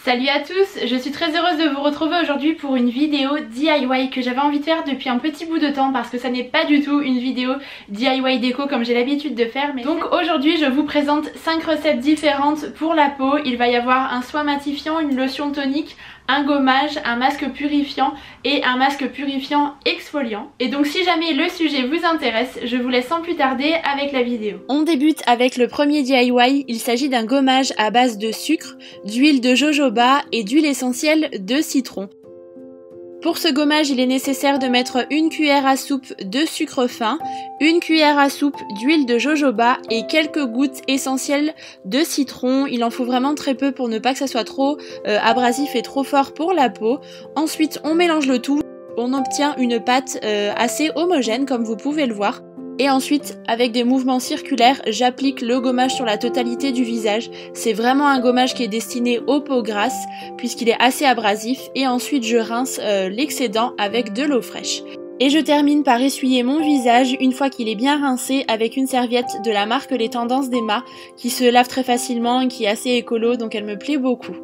Salut à tous, je suis très heureuse de vous retrouver aujourd'hui pour une vidéo DIY que j'avais envie de faire depuis un petit bout de temps parce que ça n'est pas du tout une vidéo DIY déco comme j'ai l'habitude de faire. Donc aujourd'hui je vous présente 5 recettes différentes pour la peau. Il va y avoir un soin matifiant, une lotion tonique, un gommage, un masque purifiant et un masque purifiant exfoliant. Et donc si jamais le sujet vous intéresse, je vous laisse sans plus tarder avec la vidéo. On débute avec le premier DIY, il s'agit d'un gommage à base de sucre, d'huile de jojoba et d'huile essentielle de citron. Pour ce gommage, il est nécessaire de mettre une cuillère à soupe de sucre fin, une cuillère à soupe d'huile de jojoba et quelques gouttes essentielles de citron. Il en faut vraiment très peu pour ne pas que ça soit trop abrasif et trop fort pour la peau. Ensuite, on mélange le tout. On obtient une pâte assez homogène comme vous pouvez le voir. Et ensuite, avec des mouvements circulaires, j'applique le gommage sur la totalité du visage. C'est vraiment un gommage qui est destiné aux peaux grasses puisqu'il est assez abrasif. Et ensuite, je rince l'excédent avec de l'eau fraîche. Et je termine par essuyer mon visage une fois qu'il est bien rincé avec une serviette de la marque Les Tendances d'Emma qui se lave très facilement et qui est assez écolo, donc elle me plaît beaucoup.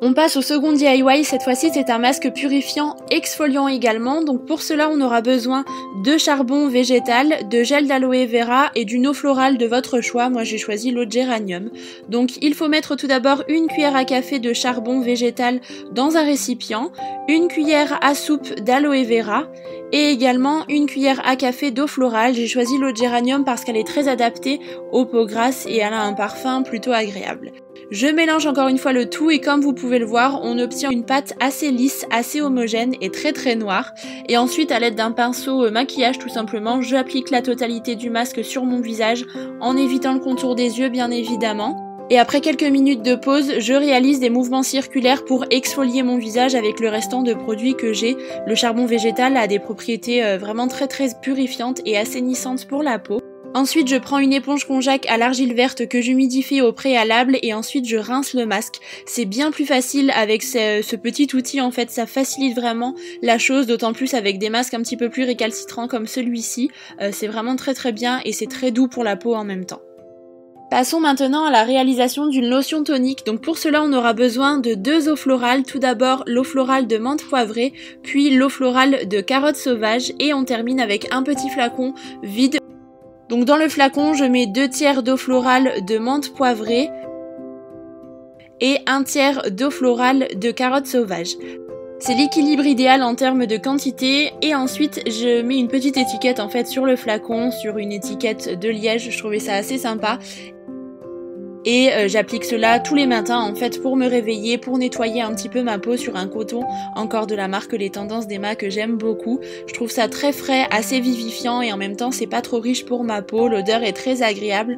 On passe au second DIY, cette fois-ci c'est un masque purifiant exfoliant également, donc pour cela on aura besoin de charbon végétal, de gel d'aloe vera et d'une eau florale de votre choix. Moi j'ai choisi l'eau de géranium. Donc il faut mettre tout d'abord une cuillère à café de charbon végétal dans un récipient, une cuillère à soupe d'aloe vera et également une cuillère à café d'eau florale. J'ai choisi l'eau de géranium parce qu'elle est très adaptée aux peaux grasses et elle a un parfum plutôt agréable. Je mélange encore une fois le tout et comme vous pouvez le voir, on obtient une pâte assez lisse, assez homogène et très noire. Et ensuite, à l'aide d'un pinceau maquillage tout simplement, j'applique la totalité du masque sur mon visage en évitant le contour des yeux bien évidemment. Et après quelques minutes de pause, je réalise des mouvements circulaires pour exfolier mon visage avec le restant de produits que j'ai. Le charbon végétal a des propriétés vraiment très purifiantes et assainissantes pour la peau. Ensuite, je prends une éponge konjac à l'argile verte que j'humidifie au préalable et ensuite je rince le masque. C'est bien plus facile avec ce petit outil en fait, ça facilite vraiment la chose, d'autant plus avec des masques un petit peu plus récalcitrants comme celui-ci. C'est vraiment très bien et c'est très doux pour la peau en même temps. Passons maintenant à la réalisation d'une lotion tonique. Donc pour cela on aura besoin de 2 eaux florales. Tout d'abord l'eau florale de menthe poivrée, puis l'eau florale de carotte sauvage et on termine avec un petit flacon vide. Donc dans le flacon, je mets 2 tiers d'eau florale de menthe poivrée et 1 tiers d'eau florale de carotte sauvage. C'est l'équilibre idéal en termes de quantité et ensuite je mets une petite étiquette en fait sur le flacon, sur une étiquette de liège, je trouvais ça assez sympa. Et j'applique cela tous les matins en fait pour me réveiller, pour nettoyer un petit peu ma peau sur un coton encore de la marque Les Tendances d'Emma que j'aime beaucoup. Je trouve ça très frais, assez vivifiant et en même temps c'est pas trop riche pour ma peau, l'odeur est très agréable.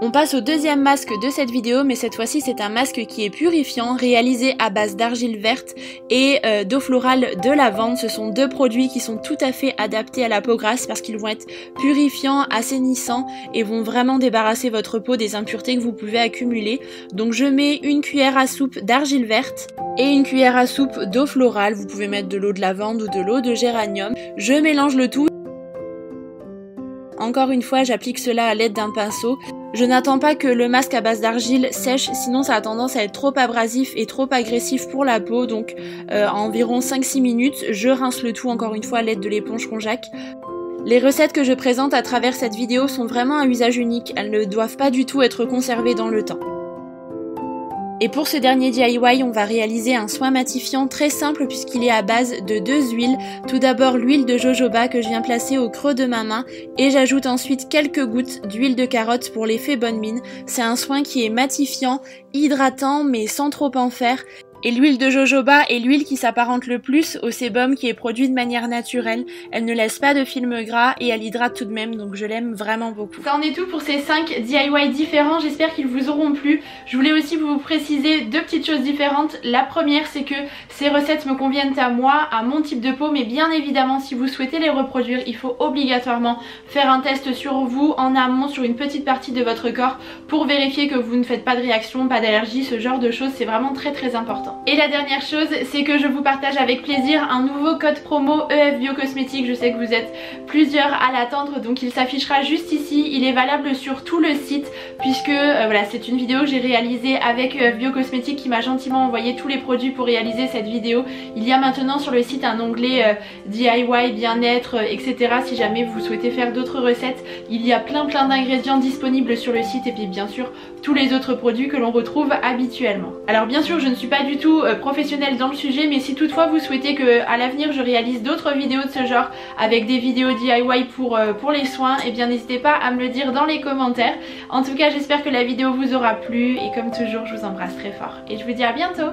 On passe au deuxième masque de cette vidéo, mais cette fois-ci c'est un masque qui est purifiant, réalisé à base d'argile verte et d'eau florale de lavande. Ce sont 2 produits qui sont tout à fait adaptés à la peau grasse parce qu'ils vont être purifiants, assainissants et vont vraiment débarrasser votre peau des impuretés que vous pouvez accumuler. Donc je mets une cuillère à soupe d'argile verte et une cuillère à soupe d'eau florale. Vous pouvez mettre de l'eau de lavande ou de l'eau de géranium. Je mélange le tout. Encore une fois, j'applique cela à l'aide d'un pinceau. Je n'attends pas que le masque à base d'argile sèche, sinon ça a tendance à être trop abrasif et trop agressif pour la peau. Donc en environ 5-6 minutes, je rince le tout encore une fois à l'aide de l'éponge konjac. Les recettes que je présente à travers cette vidéo sont vraiment à usage unique. Elles ne doivent pas du tout être conservées dans le temps. Et pour ce dernier DIY, on va réaliser un soin matifiant très simple puisqu'il est à base de 2 huiles. Tout d'abord l'huile de jojoba que je viens placer au creux de ma main et j'ajoute ensuite quelques gouttes d'huile de carotte pour l'effet bonne mine. C'est un soin qui est matifiant, hydratant mais sans trop en faire. Et l'huile de jojoba est l'huile qui s'apparente le plus au sébum qui est produit de manière naturelle. Elle ne laisse pas de film gras et elle hydrate tout de même, donc je l'aime vraiment beaucoup. Ça en est tout pour ces 5 DIY différents, j'espère qu'ils vous auront plu. Je voulais aussi vous préciser 2 petites choses différentes. La première, c'est que ces recettes me conviennent à moi, à mon type de peau, mais bien évidemment si vous souhaitez les reproduire, il faut obligatoirement faire un test sur vous en amont, sur une petite partie de votre corps pour vérifier que vous ne faites pas de réaction, pas d'allergie, ce genre de choses, c'est vraiment très important. important. Et la dernière chose, c'est que je vous partage avec plaisir un nouveau code promo EF Biocosmétiques. Je sais que vous êtes plusieurs à l'attendre, donc il s'affichera juste ici. Il est valable sur tout le site puisque voilà, c'est une vidéo que j'ai réalisée avec EF Biocosmétiques qui m'a gentiment envoyé tous les produits pour réaliser cette vidéo. Il y a maintenant sur le site un onglet DIY, bien-être, etc. Si jamais vous souhaitez faire d'autres recettes, il y a plein d'ingrédients disponibles sur le site et puis bien sûr tous les autres produits que l'on retrouve habituellement. Alors bien sûr je ne suis pas du tout professionnelle dans le sujet, mais si toutefois vous souhaitez que à l'avenir je réalise d'autres vidéos de ce genre avec des vidéos DIY pour les soins, et bien n'hésitez pas à me le dire dans les commentaires. En tout cas j'espère que la vidéo vous aura plu et comme toujours je vous embrasse très fort et je vous dis à bientôt.